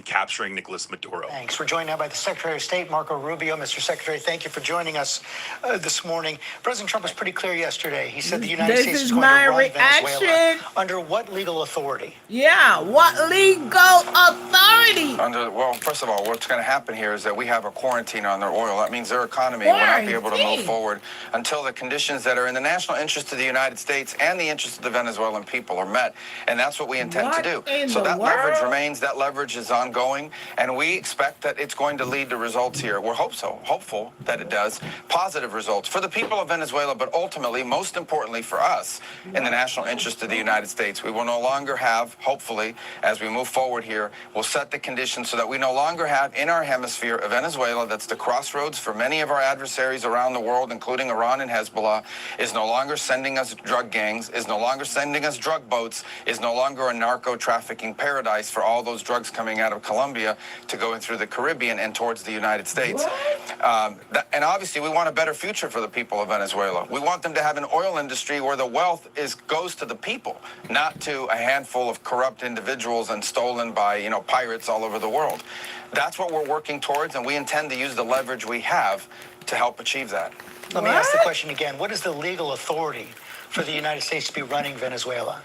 capturing Nicolas Maduro. Thanks. We're joined now by the Secretary of State, Marco Rubio. Mr. Secretary, thank you for joining us this morning. President Trump was pretty clear yesterday. He said the United States is going to run Venezuela. Under what legal authority? Yeah, what legal authority? Well, first of all, what's going to happen here is that we have a quarantine on their oil. That means their economy will not be able to move forward until the conditions that are in the national interest of the United States and the interest of the Venezuelan people are met. And that's what we intend to do. So that leverage remains. That leverage is ongoing. And we expect that it's going to lead to results here. We're hopeful that it does. Positive results for the people of Venezuela, but ultimately, most importantly for us, in the national interest of the United States. We will no longer have, hopefully, as we move forward here, we'll set the conditions so that we no longer have in our hemisphere a Venezuela that's the crossroads for many of our adversaries around the world, including Iran and Hezbollah, is no longer sending us drug gangs, is no longer sending us drug boats, is no longer a narco-trafficking paradise for all those drugs coming out of Colombia to go in through the Caribbean and towards the United States. And obviously, we want a better future for the people of Venezuela. We want them to have an oil industry where the wealth goes to the people, not to a handful of corrupt individuals and stolen by, pirates all over the world. That's what we're working towards, and we intend to use the leverage we have to help achieve that. Let me ask the question again. What is the legal authority for the United States to be running Venezuela?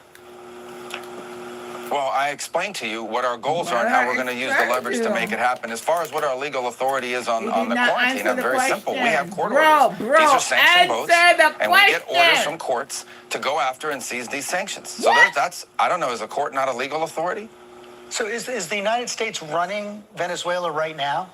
Well, I explained to you what our goals are and how we're going to use the leverage to make it happen. As far as what our legal authority is on the quarantine, I'm very simple. We have court orders. These are sanctioned boats, and we get orders from courts to go after and seize these sanctions. So I don't know, is a court not a legal authority? So is the United States running Venezuela right now?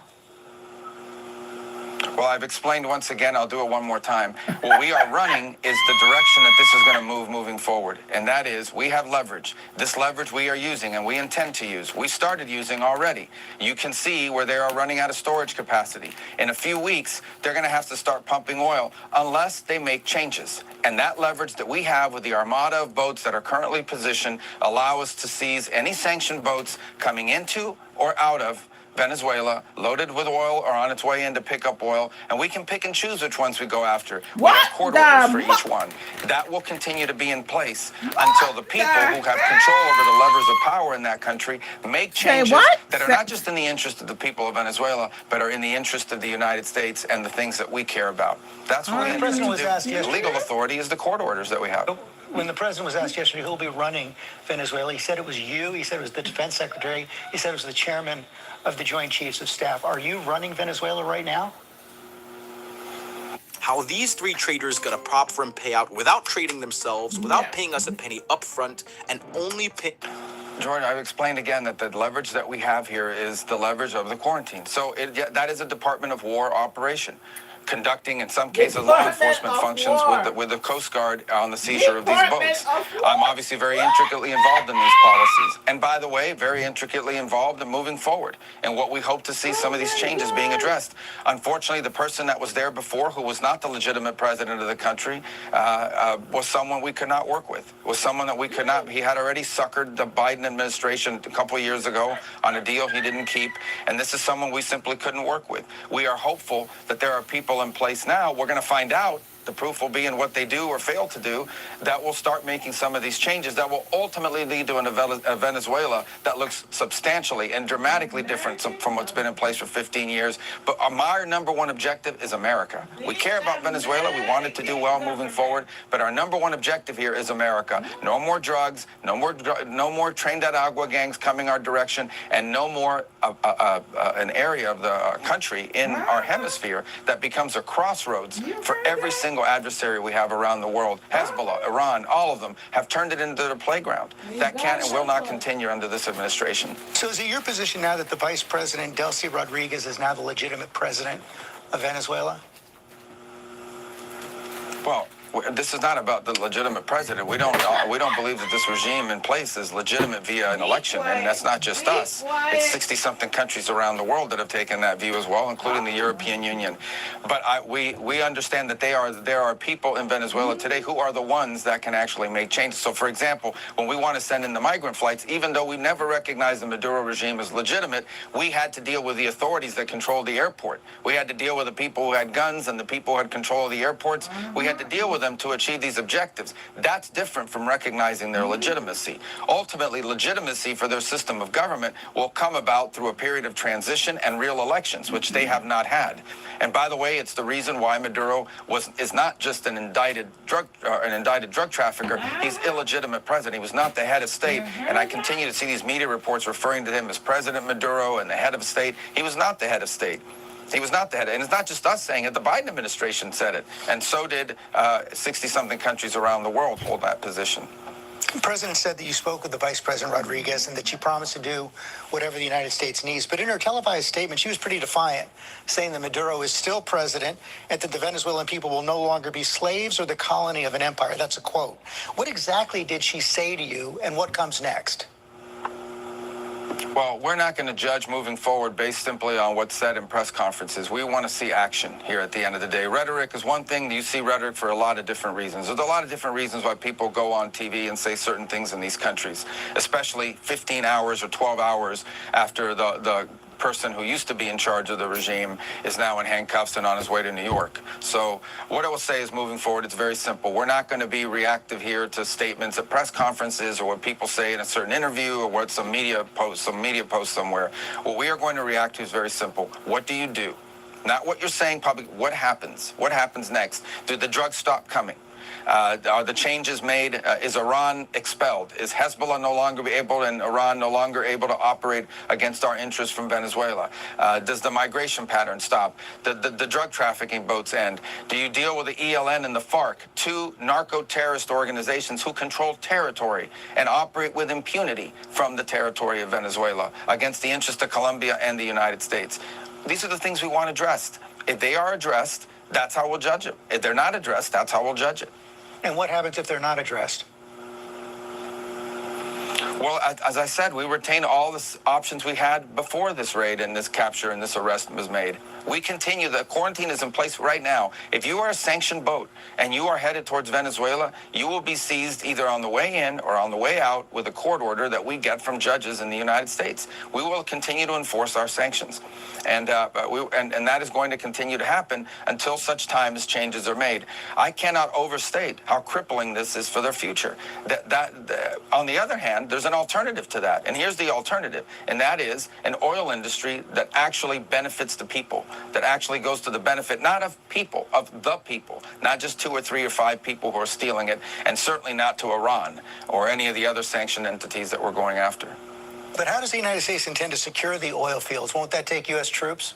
Well, I've explained once again, I'll do it one more time. What we are running is the direction that this is going to move moving forward. And that is, we have leverage. This leverage we are using and we intend to use. We started using already. You can see where they are running out of storage capacity. In a few weeks, they're going to have to start pumping oil unless they make changes. And that leverage that we have with the armada of boats that are currently positioned allow us to seize any sanctioned boats coming into or out of Venezuela, loaded with oil or on its way in to pick up oil, and we can pick and choose which ones we go after. We have court orders for each one. That will continue to be in place until the people who have control over the levers of power in that country make changes that are not just in the interest of the people of Venezuela, but are in the interest of the United States and the things that we care about. That's what the president was asked yesterday. Legal authority is the court orders that we have. When the president was asked yesterday who will be running Venezuela, he said it was you, he said it was the defense secretary, he said it was the chairman of the Joint Chiefs of Staff. Are you running Venezuela right now? How these three traders got a prop firm payout without trading themselves, without paying us a penny up front, and only pay... Jordan, I've explained again that the leverage that we have here is the leverage of the quarantine. So that is a Department of War operation, conducting, in some cases, law enforcement functions with the Coast Guard on the seizure of these boats. I'm obviously very intricately involved in these policies. And by the way, very intricately involved in moving forward. And what we hope to see some of these changes being addressed. Unfortunately, the person that was there before, who was not the legitimate president of the country, was someone we could not work with, was someone that we could not. He had already suckered the Biden administration a couple of years ago on a deal he didn't keep. And this is someone we simply couldn't work with. We are hopeful that there are people in place now. We're going to find out. The proof will be in what they do or fail to do, that will start making some of these changes that will ultimately lead to a Venezuela that looks substantially and dramatically different from what's been in place for 15 years. But our number one objective is America. We care about Venezuela. We want it to do well moving forward. But our number one objective here is America. No more drugs, no more trained at agua gangs coming our direction, and no more an area of the country in our hemisphere that becomes a crossroads for every single adversary we have around the world. Hezbollah, Iran, all of them have turned it into their playground. That can't and will not continue under this administration. So is it your position now that the Vice President, Delcy Rodriguez, is now the legitimate president of Venezuela? Well, this is not about the legitimate president. We don't believe that this regime in place is legitimate via an election, and that's not just us. It's 60-something countries around the world that have taken that view as well, including the European Union. But we understand that there are people in Venezuela today who are the ones that can actually make changes. So, for example, when we want to send in the migrant flights, even though we never recognized the Maduro regime as legitimate, we had to deal with the authorities that controlled the airport. We had to deal with the people who had guns and the people who had control of the airports. We had to deal with with them to achieve these objectives. That's different from recognizing their legitimacy. Ultimately, legitimacy for their system of government will come about through a period of transition and real elections, which they have not had. And by the way, it's the reason why Maduro is not just an indicted drug trafficker. He's illegitimate president. He was not the head of state. And I continue to see these media reports referring to him as President Maduro and the head of state. He was not the head of state. He was not the head. And it's not just us saying it. The Biden administration said it. And so did 60-something countries around the world hold that position. The president said that you spoke with the Vice President Rodriguez and that you promised to do whatever the United States needs. But in her televised statement, she was pretty defiant, saying that Maduro is still president and that the Venezuelan people will no longer be slaves or the colony of an empire. That's a quote. What exactly did she say to you, and what comes next? Well, we're not going to judge moving forward based simply on what's said in press conferences. We want to see action here at the end of the day. Rhetoric is one thing. You see rhetoric for a lot of different reasons. There's a lot of different reasons why people go on TV and say certain things in these countries, especially 15 hours or 12 hours after the person who used to be in charge of the regime is now in handcuffs and on his way to New York. So what I will say is moving forward, it's very simple. We're not going to be reactive here to statements at press conferences or what people say in a certain interview or what some media post somewhere. What we are going to react to is very simple. What do you do? Not what you're saying publicly. What happens? What happens next? Do the drugs stop coming? Are the changes made? Is Iran expelled? Is Hezbollah no longer able and Iran no longer able to operate against our interests from Venezuela? Does the migration pattern stop? The drug trafficking boats end? Do you deal with the ELN and the FARC, two narco-terrorist organizations who control territory and operate with impunity from the territory of Venezuela against the interests of Colombia and the United States? These are the things we want addressed. If they are addressed, that's how we'll judge it. If they're not addressed, that's how we'll judge it. And what happens if they're not addressed? Well, as I said, we retain all the options we had before this raid and this capture and this arrest was made. We continue. The quarantine is in place right now. If you are a sanctioned boat and you are headed towards Venezuela, you will be seized either on the way in or on the way out with a court order that we get from judges in the United States. We will continue to enforce our sanctions. And that is going to continue to happen until such time as changes are made. I cannot overstate how crippling this is for their future. On the other hand, there's an alternative to that. And here's the alternative. And that is an oil industry that actually benefits the people, that actually goes to the benefit, not of people, of the people, not just 2 or 3 or 5 people who are stealing it, and certainly not to Iran or any of the other sanctioned entities that we're going after. But how does the United States intend to secure the oil fields? Won't that take U.S. troops?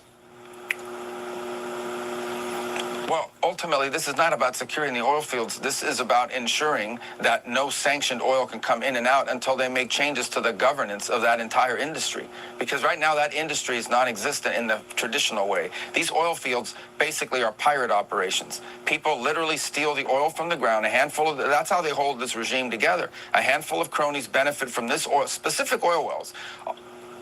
Well, ultimately, this is not about securing the oil fields. This is about ensuring that no sanctioned oil can come in and out until they make changes to the governance of that entire industry. Because right now, that industry is non-existent in the traditional way. These oil fields basically are pirate operations. People literally steal the oil from the ground. That's how they hold this regime together. A handful of cronies benefit from this oil, specific oil wells.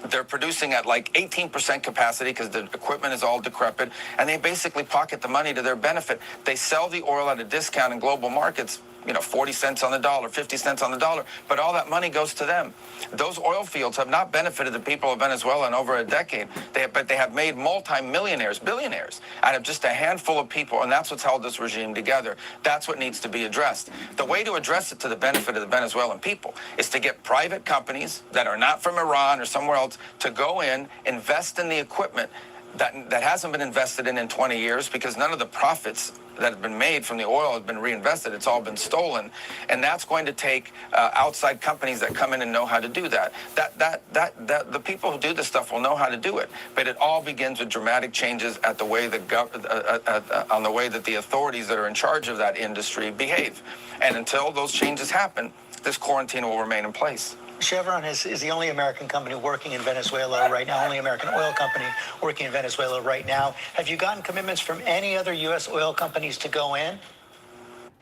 They're producing at like 18% capacity because the equipment is all decrepit, and they basically pocket the money to their benefit. They sell the oil at a discount in global markets, 40 cents on the dollar, 50 cents on the dollar, but all that money goes to them. Those oil fields have not benefited the people of Venezuela in over a decade, but they have made multi-millionaires, billionaires, out of just a handful of people, and that's what's held this regime together. That's what needs to be addressed. The way to address it to the benefit of the Venezuelan people is to get private companies that are not from Iran or somewhere else to go in, invest in the equipment that hasn't been invested in 20 years because none of the profits that have been made from the oil have been reinvested. It's all been stolen. And that's going to take outside companies that come in and know how to do that. The people who do this stuff will know how to do it. But it all begins with dramatic changes at the way on the way that the authorities that are in charge of that industry behave. And until those changes happen, this quarantine will remain in place. Chevron is the only American company working in Venezuela right now, only American oil company working in Venezuela right now. Have you gotten commitments from any other U.S. oil companies to go in?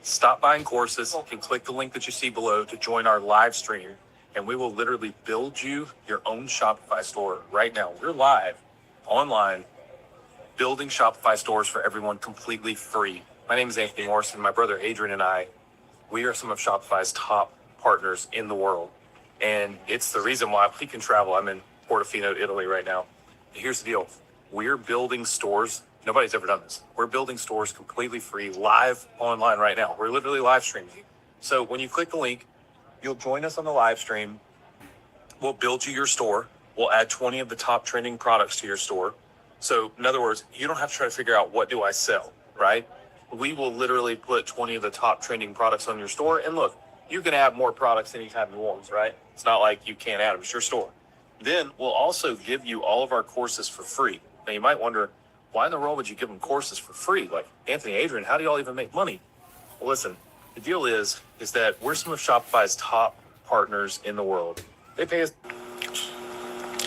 Stop buying courses and click the link that you see below to join our live stream, and we will literally build you your own Shopify store right now. We're live, online, building Shopify stores for everyone completely free. My name is Anthony Morrison. My brother Adrian and I, we are some of Shopify's top partners in the world. And it's the reason why we can travel. I'm in Portofino, Italy right now. Here's the deal. We're building stores Nobody's ever done this. We're building stores completely free, live online right now. We're literally live streaming. So when you click the link, you'll join us on the live stream. We'll build you your store. We'll add 20 of the top trending products to your store. So in other words, you don't have to try to figure out what do I sell, right? We will literally put 20 of the top trending products on your store. And look, you can add more products anytime you want, right? It's not like you can't add them. It's your store. Then we'll also give you all of our courses for free. Now you might wonder, why in the world would you give them courses for free? Like, Anthony, Adrian, how do y'all even make money? Well, listen, the deal is that we're some of Shopify's top partners in the world. They pay us.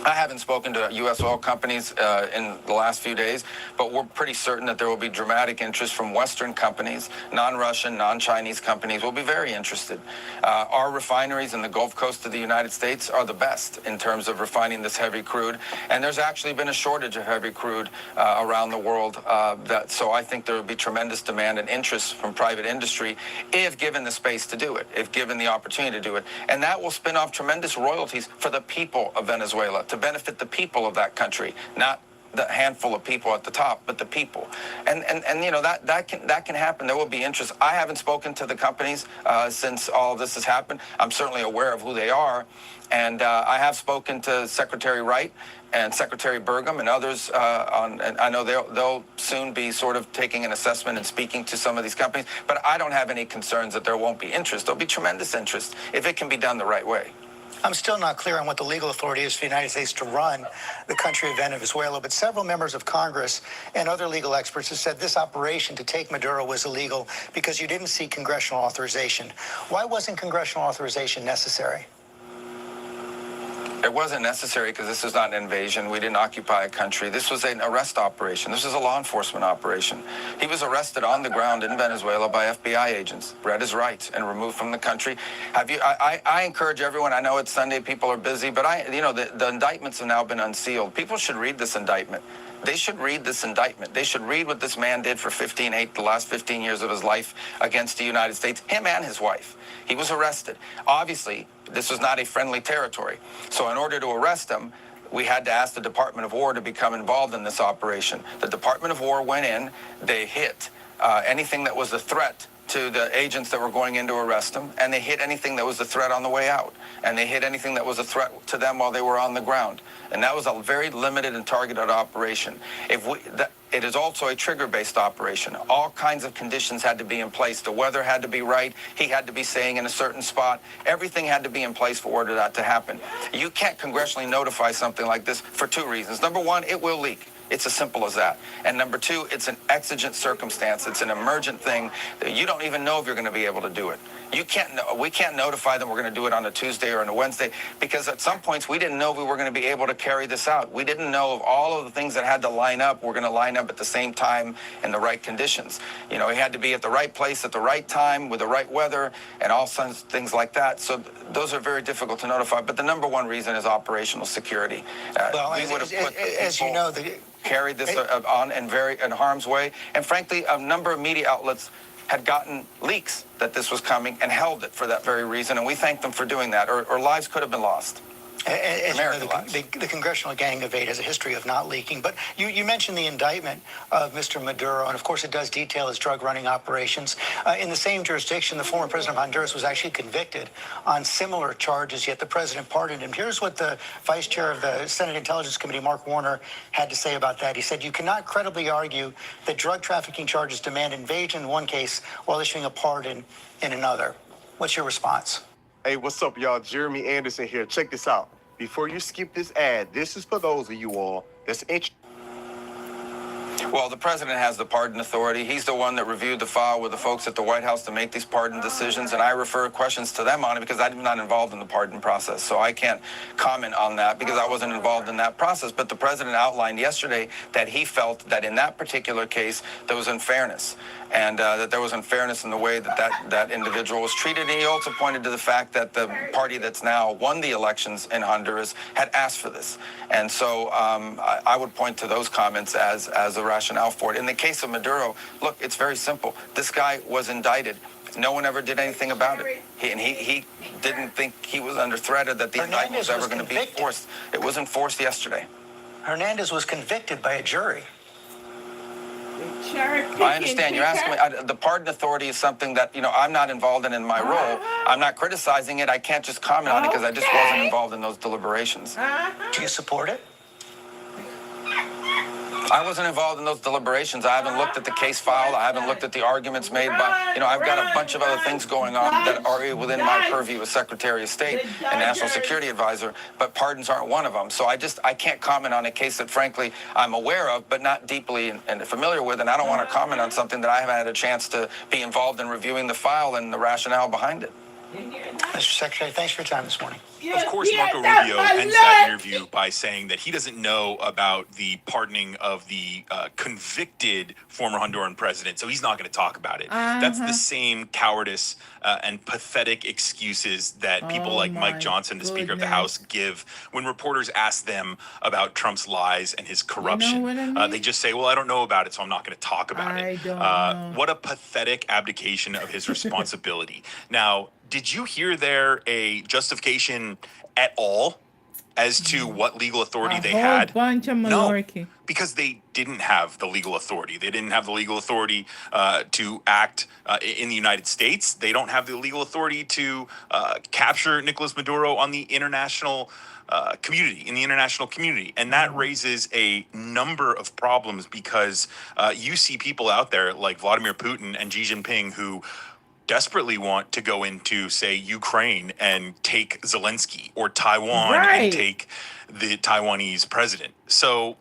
I haven't spoken to U.S. oil companies in the last few days, but we're pretty certain that there will be dramatic interest from Western companies, non-Russian, non-Chinese companies will be very interested. Our refineries in the Gulf Coast of the United States are the best in terms of refining this heavy crude, and there's actually been a shortage of heavy crude around the world. So I think there will be tremendous demand and interest from private industry if given the space to do it, if given the opportunity to do it. And that will spin off tremendous royalties for the people of Venezuela, to benefit the people of that country, not the handful of people at the top, but the people. And you know, that can happen. There will be interest. I haven't spoken to the companies since all of this has happened. I'm certainly aware of who they are. And I have spoken to Secretary Wright and Secretary Burgum and others and I know they'll soon be sort of taking an assessment and speaking to some of these companies. But I don't have any concerns that there won't be interest. There'll be tremendous interest if it can be done the right way. I'm still not clear on what the legal authority is for the United States to run the country of Venezuela, but several members of Congress and other legal experts have said this operation to take Maduro was illegal because you didn't see congressional authorization. Why wasn't congressional authorization necessary? It wasn't necessary because this was not an invasion. We didn't occupy a country. This was an arrest operation. This was a law enforcement operation. He was arrested on the ground in Venezuela by FBI agents, read his rights, and removed from the country. I encourage everyone. I know it's Sunday, people are busy, but the indictments have now been unsealed. People should read this indictment. They should read this indictment. They should read what this man did for the last 15 years of his life against the United States, him and his wife. He was arrested. Obviously, this was not a friendly territory. So in order to arrest him, we had to ask the Department of War to become involved in this operation. The Department of War went in, they hit anything that was a threat to the agents that were going in to arrest him, and they hit anything that was a threat on the way out, and they hit anything that was a threat to them while they were on the ground. And that was a very limited and targeted operation. It is also a trigger-based operation. All kinds of conditions had to be in place. The weather had to be right. He had to be staying in a certain spot. Everything had to be in place for order that to happen. You can't congressionally notify something like this for two reasons. Number one, it will leak. It's as simple as that. And number two, it's an exigent circumstance. It's an emergent thing that you don't even know if you're going to be able to do it. We can't notify them we're going to do it on a Tuesday or on a Wednesday, because at some points we didn't know if we were going to be able to carry this out. We didn't know if all of the things that had to line up were going to line up at the same time in the right conditions. You know, he had to be at the right place at the right time with the right weather and all sorts of things like that. So those are very difficult to notify. But the number one reason is operational security. We would have put as you know, carried this on in harm's way. And frankly, a number of media outlets had gotten leaks that this was coming and held it for that very reason. And we thank them for doing that, or lives could have been lost. As you know, the Congressional Gang of Eight has a history of not leaking. But you mentioned the indictment of Mr. Maduro, and of course it does detail his drug-running operations. In the same jurisdiction, the former president of Honduras was actually convicted on similar charges, yet the president pardoned him. Here's what the vice chair of the Senate Intelligence Committee, Mark Warner, had to say about that. He said, "You cannot credibly argue that drug trafficking charges demand invasion in one case while issuing a pardon in another." What's your response? Hey, what's up, y'all? Jeremy Anderson here. Check this out. Before you skip this ad, this is for those of you all that's interested. Well, the president has the pardon authority. He's the one that reviewed the file with the folks at the White House to make these pardon decisions, and I refer questions to them on it because I'm not involved in the pardon process. So I can't comment on that because I wasn't involved in that process. But the president outlined yesterday that he felt that in that particular case, there was unfairness, and that there was unfairness in the way that individual was treated. And he also pointed to the fact that the party that's now won the elections in Honduras had asked for this. And so I would point to those comments as a rationale for it. In the case of Maduro, look, it's very simple. This guy was indicted. No one ever did anything about it. He didn't think he was under threat or that the indictment was ever going to be enforced. It was enforced yesterday. Hernandez was convicted by a jury. I understand. You're asking me. The pardon authority is something that I'm not involved in my role. I'm not criticizing it. I can't just comment on it because I just wasn't involved in those deliberations. Do you support it? I wasn't involved in those deliberations. I haven't looked at the case file. I haven't looked at the arguments made by, I've got a bunch of other things going on that are within my purview as Secretary of State and National Security Advisor, but pardons aren't one of them. So I can't comment on a case that, frankly, I'm aware of, but not deeply and familiar with, and I don't want to comment on something that I haven't had a chance to be involved in reviewing the file and the rationale behind it. Mr. Secretary, thanks for your time this morning. Of course, Marco Rubio ends that interview by saying that he doesn't know about the pardoning of the convicted former Honduran president, so he's not going to talk about it. That's the same cowardice and pathetic excuses that people like Mike Johnson, the Speaker of the House, give when reporters ask them about Trump's lies and his corruption. You know what I mean? They just say, well, I don't know about it, so I'm not going to talk about it. I don't know. What a pathetic abdication of his responsibility. Now, did you hear there a justification at all as to what legal authority they had? A bunch of malarkey. No, because they didn't have the legal authority. They didn't have the legal authority to act in the United States. They don't have the legal authority to capture Nicolas Maduro on the international community. And that raises a number of problems because you see people out there like Vladimir Putin and Xi Jinping who desperately want to go into, say, Ukraine and take Zelensky, or Taiwan and take the Taiwanese president. So,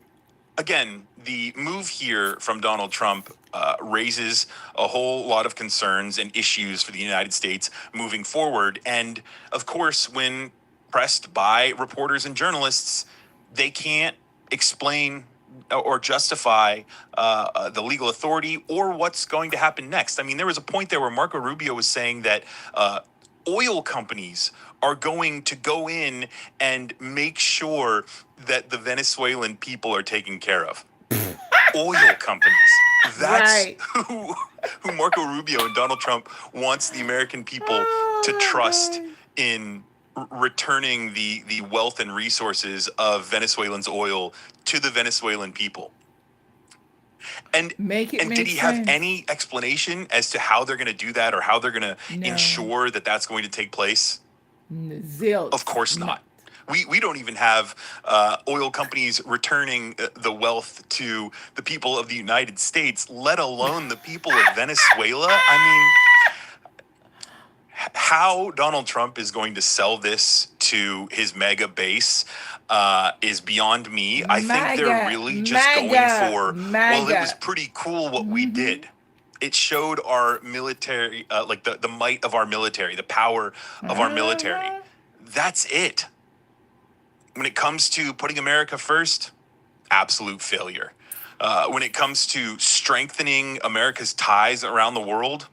again, the move here from Donald Trump raises a whole lot of concerns and issues for the United States moving forward. And, of course, when pressed by reporters and journalists, they can't explain or justify the legal authority or what's going to happen next. I mean, there was a point there where Marco Rubio was saying that oil companies are going to go in and make sure that the Venezuelan people are taken care of. Oil companies. That's who Marco Rubio and Donald Trump wants the American people to trust in returning the wealth and resources of Venezuelans' oil to the Venezuelan people. And did he have any explanation as to how they're going to do that or how they're going to ensure that that's going to take place? Zilch. Of course not. We don't even have oil companies returning the wealth to the people of the United States, let alone the people of Venezuela. I mean, how Donald Trump is going to sell this to his mega base is beyond me. I think they're really just going for, well, it was pretty cool what we did. It showed our military, like the might of our military, the power of our military. That's it. When it comes to putting America first, absolute failure. When it comes to strengthening America's ties around the world,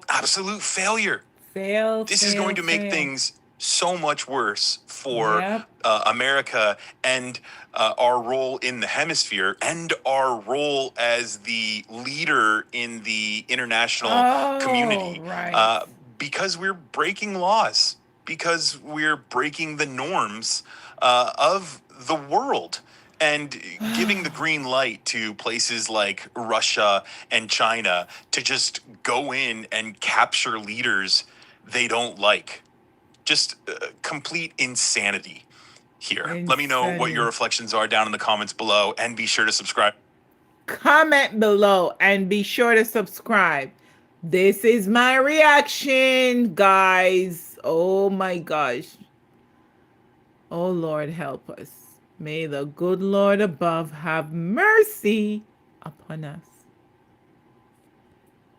absolute failure. This is going to make things so much worse for America and our role in the hemisphere and our role as the leader in the international community. Because we're breaking laws, because we're breaking the norms of the world and giving the green light to places like Russia and China to just go in and capture leaders they don't like. Just complete insanity here. Let me know what your reflections are down in the comments below, and be sure to subscribe. Comment below and be sure to subscribe. This is my reaction, guys. Oh my gosh. Oh Lord, help us. May the good Lord above have mercy upon us.